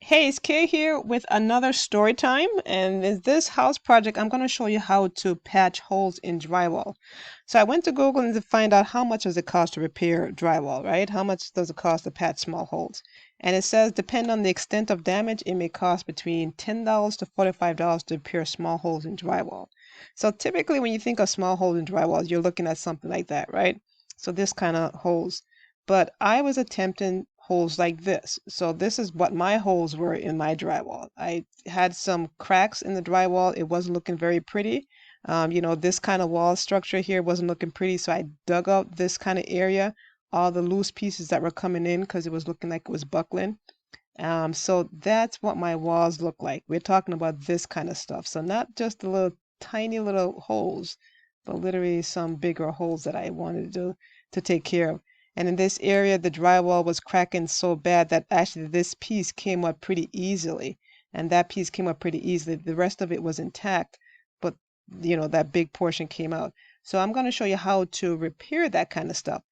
Hey, it's Kay here with another story time. And in this house project, I'm going to show you how to patch holes in drywall. So I went to Google and to find out how much does it cost to repair drywall, right? How much does it cost to patch small holes? And it says, depending on the extent of damage, it may cost between $10 to $45 to repair small holes in drywall. So typically, when you think of small holes in drywall, you're looking at something like that, right? So this kind of holes. But I was attempting holes like this. So this is what my holes were in my drywall. I had some cracks in the drywall. It wasn't looking very pretty. This kind of wall structure here wasn't looking pretty. So I dug out this kind of area, all the loose pieces that were coming in because it was looking like it was buckling. So that's what my walls look like. We're talking about this kind of stuff. So not just the little tiny little holes, but literally some bigger holes that I wanted to take care of. And in this area, the drywall was cracking so bad that actually this piece came up pretty easily. And that piece came up pretty easily. The rest of it was intact, but that big portion came out. So I'm going to show you how to repair that kind of stuff.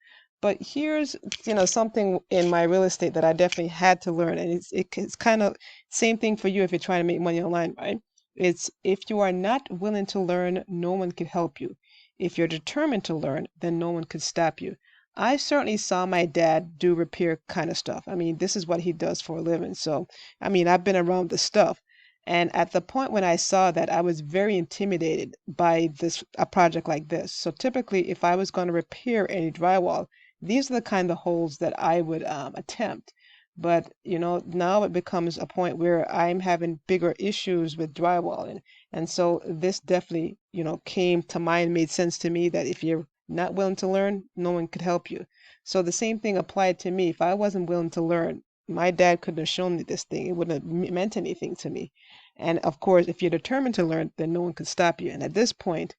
But here's, something in my real estate that I definitely had to learn. And it's kind of same thing for you if you're trying to make money online, right? It's if you are not willing to learn, no one can help you. If you're determined to learn, then no one could stop you. I certainly saw my dad do repair kind of stuff. I mean, this is what he does for a living. So, I mean, I've been around the stuff. And at the point when I saw that, I was very intimidated by a project like this. So typically, if I was going to repair any drywall, these are the kind of holes that I would attempt. But now it becomes a point where I'm having bigger issues with drywall, and so this definitely came to mind, made sense to me that if you're not willing to learn, no one could help you. So the same thing applied to me. If I wasn't willing to learn, my dad couldn't have shown me this thing. It wouldn't have meant anything to me. And of course, if you're determined to learn, then no one could stop you. And at this point,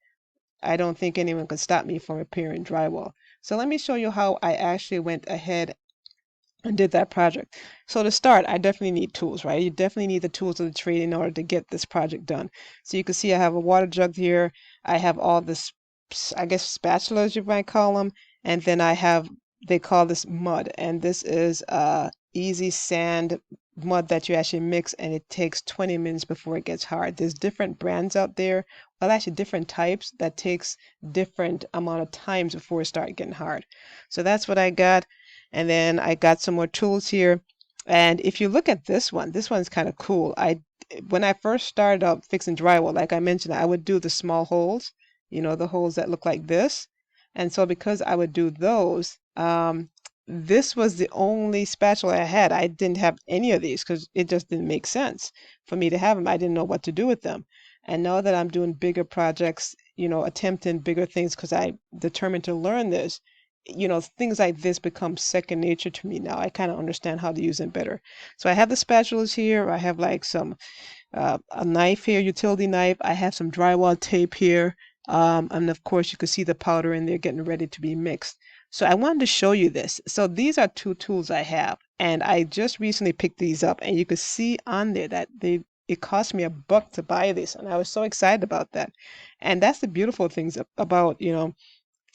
I don't think anyone could stop me from repairing drywall. So let me show you how I actually went ahead and did that project. So to start, I definitely need tools, right? You definitely need the tools of the trade in order to get this project done. So you can see I have a water jug here. I have all this, I guess, spatulas you might call them. And then I have, they call this mud. And this is easy sand mud that you actually mix, and it takes 20 minutes before it gets hard. There's different brands out there, well, actually different types that takes different amount of times before it start getting hard. So that's what I got. And then I got some more tools here. And if you look at this one's kind of cool. When I first started out fixing drywall, like I mentioned, I would do the small holes, the holes that look like this. And so because I would do those, this was the only spatula I had. I didn't have any of these because it just didn't make sense for me to have them. I didn't know what to do with them. And now that I'm doing bigger projects, attempting bigger things because I determined to learn this, things like this become second nature to me now. I kind of understand how to use them better. So I have the spatulas here. I have like some a knife here, utility knife. I have some drywall tape here. And of course, you can see the powder in there getting ready to be mixed. So I wanted to show you this. So these are two tools I have, and I just recently picked these up, and you can see on there that it cost me $1 to buy this, and I was so excited about that. And that's the beautiful things about,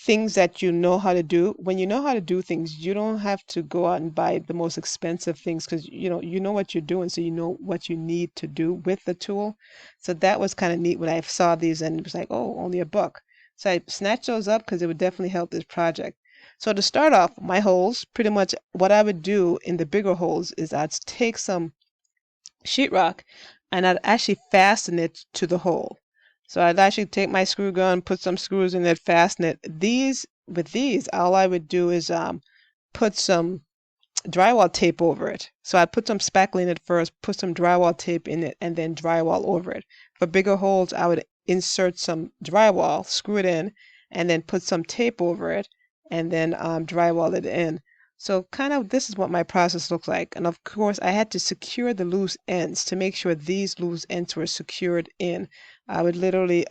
things that you know how to do. When you know how to do things, you don't have to go out and buy the most expensive things because you know what you're doing, so you know what you need to do with the tool. So that was kind of neat when I saw these, and it was like, oh, only $1. So I snatched those up because it would definitely help this project. So to start off, my holes, pretty much what I would do in the bigger holes is I'd take some sheetrock and I'd actually fasten it to the hole. So I'd actually take my screw gun, put some screws in it, fasten it. With these, all I would do is put some drywall tape over it. So I put some spackle in it first, put some drywall tape in it, and then drywall over it. For bigger holes, I would insert some drywall, screw it in, and then put some tape over it, and then drywall it in. So kind of this is what my process looks like. And of course, I had to secure the loose ends to make sure these loose ends were secured in. I would literally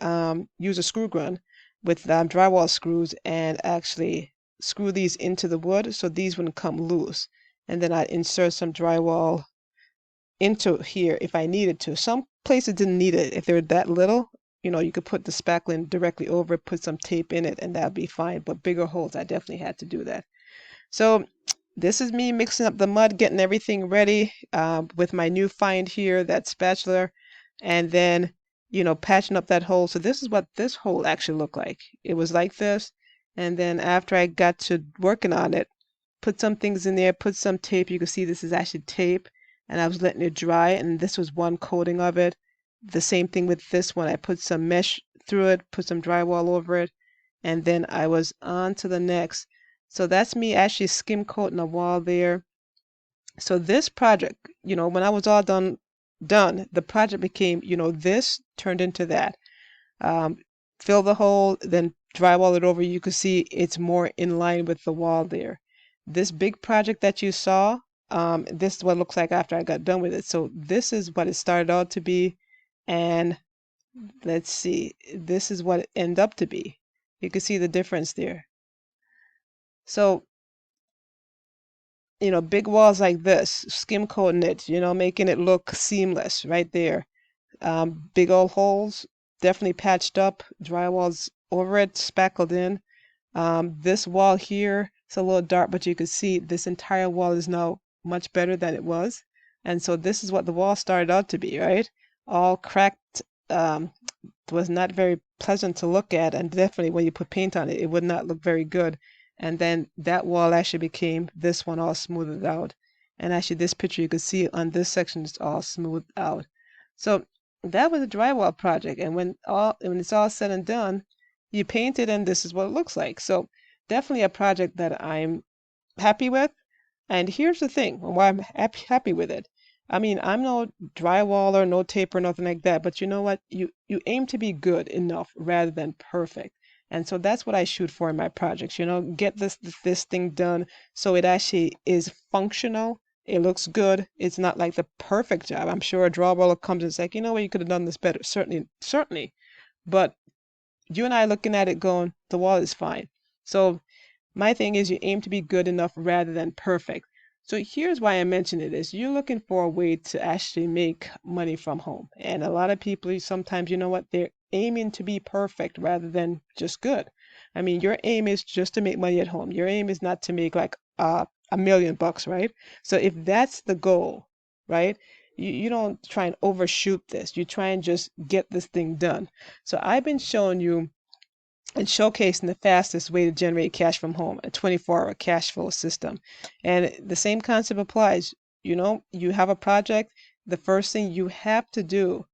use a screw gun with drywall screws and actually screw these into the wood so these wouldn't come loose. And then I'd insert some drywall into here if I needed to. Some places didn't need it. If they're that little, you could put the spackling directly over it, put some tape in it, and that'd be fine. But bigger holes, I definitely had to do that. So This is me mixing up the mud, getting everything ready with my new find here, that spatula, and then, patching up that hole. So this is what this hole actually looked like. It was like this, and then after I got to working on it, put some things in there, put some tape. You can see this is actually tape, and I was letting it dry, and this was one coating of it. The same thing with this one. I put some mesh through it, put some drywall over it, and then I was on to the next. So that's me actually skim coating the wall there. So this project, when I was all done, the project became, this turned into that. Um, Fill the hole, then drywall it over. You can see it's more in line with the wall there. This big project that you saw, this is what it looks like after I got done with it. So this is what it started out to be, and let's see, this is what it ended up to be. You can see the difference there. So, big walls like this, skim coating it, making it look seamless right there. Big old holes, definitely patched up, drywall's over it, spackled in. This wall here, it's a little dark, but you can see this entire wall is now much better than it was. And so this is what the wall started out to be, right? All cracked, was not very pleasant to look at, and definitely when you put paint on it, it would not look very good. And then that wall actually became this one all smoothed out. And actually this picture you can see on this section is all smoothed out. So that was a drywall project, and when it's all said and done, you paint it and this is what it looks like. So definitely a project that I'm happy with. And here's the thing, why I'm happy with it. I mean, I'm no drywaller, no taper, nothing like that. But you know what? You aim to be good enough rather than perfect. And so that's what I shoot for in my projects. Get this thing done so it actually is functional. It looks good. It's not like the perfect job. I'm sure a drywaller comes and says, you know what, you could have done this better. Certainly, certainly. But you and I looking at it going, the wall is fine. So my thing is you aim to be good enough rather than perfect. So here's why I mention it is you're looking for a way to actually make money from home. And a lot of people sometimes, you know what, they're aiming to be perfect rather than just good. I mean, your aim is just to make money at home. Your aim is not to make like $1 million, right? So if that's the goal, right? You don't try and overshoot this. You try and just get this thing done. So I've been showing you and showcasing the fastest way to generate cash from home, a 24-hour cash flow system. And the same concept applies. You have a project, the first thing you have to do,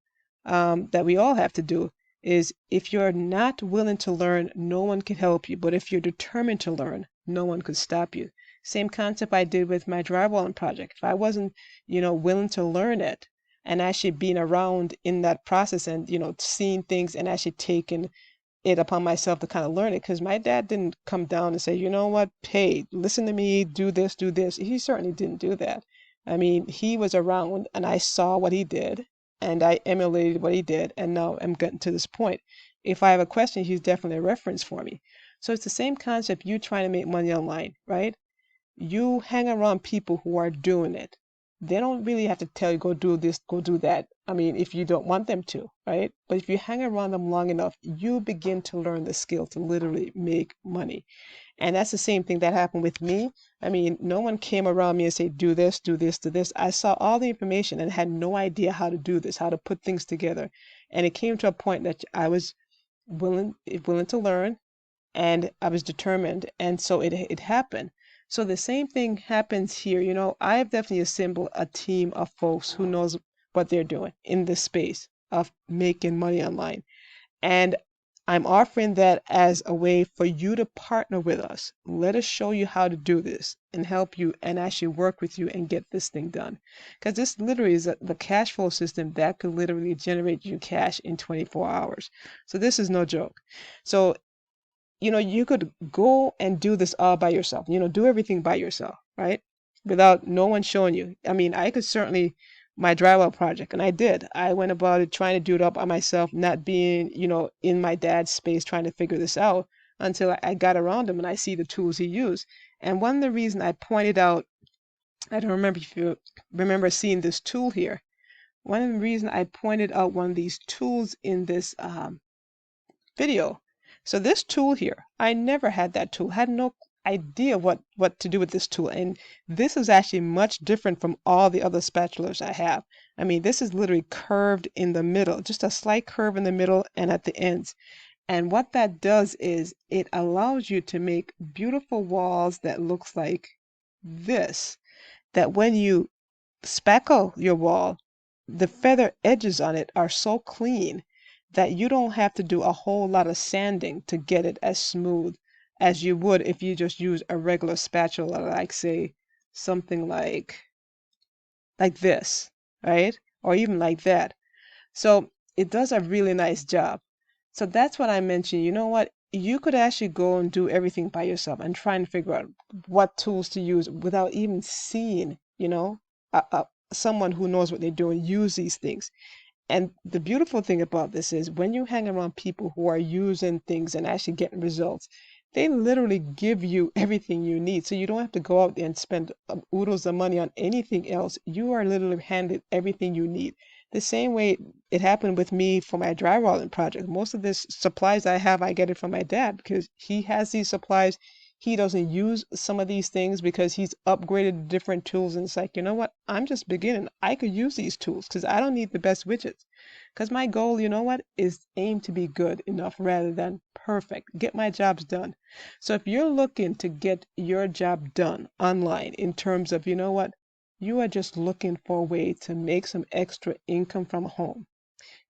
that we all have to do, is if you're not willing to learn, no one can help you. But if you're determined to learn, no one could stop you. Same concept I did with my drywalling project. If I wasn't, willing to learn it and actually being around in that process and, seeing things and actually taking it upon myself to kind of learn it, because my dad didn't come down and say, you know what, hey, listen to me, do this, do this. He certainly didn't do that. I mean, he was around and I saw what he did and I emulated what he did, and now I'm getting to this point. If I have a question, he's definitely a reference for me. So it's the same concept, you trying to make money online, right? You hang around people who are doing it. They don't really have to tell you, go do this, go do that. I mean, if you don't want them to, right? But if you hang around them long enough, you begin to learn the skill to literally make money. And that's the same thing that happened with me. I mean, no one came around me and said, do this, do this, do this. I saw all the information and had no idea how to do this, how to put things together. And it came to a point that I was willing to learn, and I was determined, and so it happened. So the same thing happens here. I have definitely assembled a team of folks who knows what they're doing in this space of making money online. And I'm offering that as a way for you to partner with us. Let us show you how to do this and help you and actually work with you and get this thing done. Because this literally is the cash flow system that could literally generate you cash in 24 hours. So this is no joke. So you could go and do this all by yourself, do everything by yourself, right? Without no one showing you. I mean, I could certainly, my drywall project, and I did. I went about it trying to do it all by myself, not being, in my dad's space trying to figure this out until I got around him and I see the tools he used. And one of the reasons I pointed out, I don't remember if you remember seeing this tool here. One of the reasons I pointed out one of these tools in this video. So this tool here, I never had that tool, had no idea what to do with this tool. And this is actually much different from all the other spatulas I have. I mean, this is literally curved in the middle, just a slight curve in the middle and at the ends. And what that does is it allows you to make beautiful walls that looks like this, that when you spackle your wall, the feather edges on it are so clean that you don't have to do a whole lot of sanding to get it as smooth as you would if you just use a regular spatula, like say something like this, right? Or even like that. So it does a really nice job. So that's what I mentioned. You know what? You could actually go and do everything by yourself and try and figure out what tools to use without even seeing, someone who knows what they're doing use these things. And the beautiful thing about this is when you hang around people who are using things and actually getting results, they literally give you everything you need. So you don't have to go out there and spend oodles of money on anything else. You are literally handed everything you need. The same way it happened with me for my drywalling project. Most of this supplies I have, I get it from my dad because he has these supplies. He doesn't use some of these things because he's upgraded different tools. And it's like, you know what? I'm just beginning. I could use these tools because I don't need the best widgets. Because my goal, you know what, is aim to be good enough rather than perfect. Get my jobs done. So if you're looking to get your job done online in terms of, you know what, you are just looking for a way to make some extra income from home,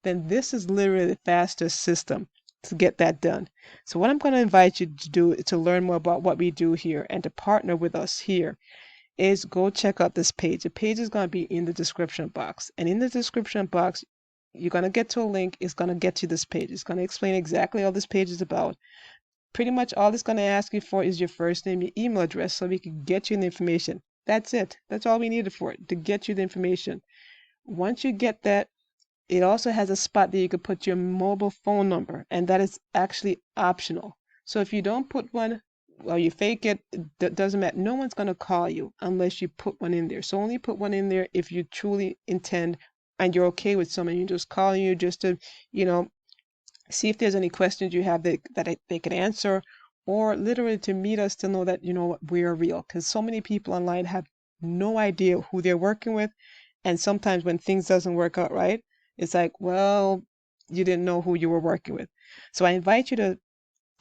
then this is literally the fastest system to get that done. So what I'm going to invite you to do to learn more about what we do here and to partner with us here is go check out this page. The page is going to be in the description box. And in the description box, you're going to get to a link. It's going to get you this page. It's going to explain exactly all this page is about. Pretty much all it's going to ask you for is your first name, your email address, so we can get you the information. That's it. That's all we needed for it, to get you the information. Once you get that, it also has a spot that you could put your mobile phone number, and that is actually optional. So if you don't put one, well, you fake it, it doesn't matter. No one's going to call you unless you put one in there. So only put one in there if you truly intend and you're okay with someone. You just call you just to, you know, see if there's any questions you have that they can answer, or literally to meet us to know that, you know, we're real. Because so many people online have no idea who they're working with. And sometimes when things doesn't work out right, it's like, well, you didn't know who you were working with. So I invite you to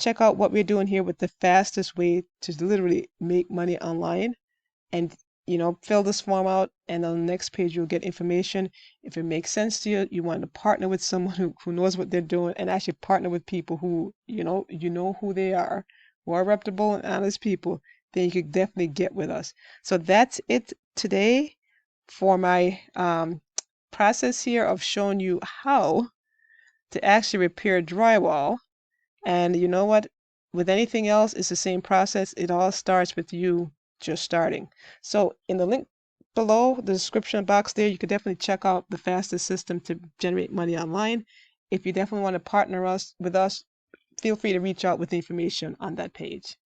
check out what we're doing here with the fastest way to literally make money online. And fill this form out, and on the next page you'll get information. If it makes sense to you, you want to partner with someone who knows what they're doing, and actually partner with people who you know who they are, who are reputable and honest people, then you could definitely get with us. So that's it today for my process here of showing you how to actually repair drywall. And you know what? With anything else, it's the same process. It all starts with you just starting. So in the link below, the description box there, you could definitely check out the fastest system to generate money online. If you definitely want to partner with us, feel free to reach out with information on that page.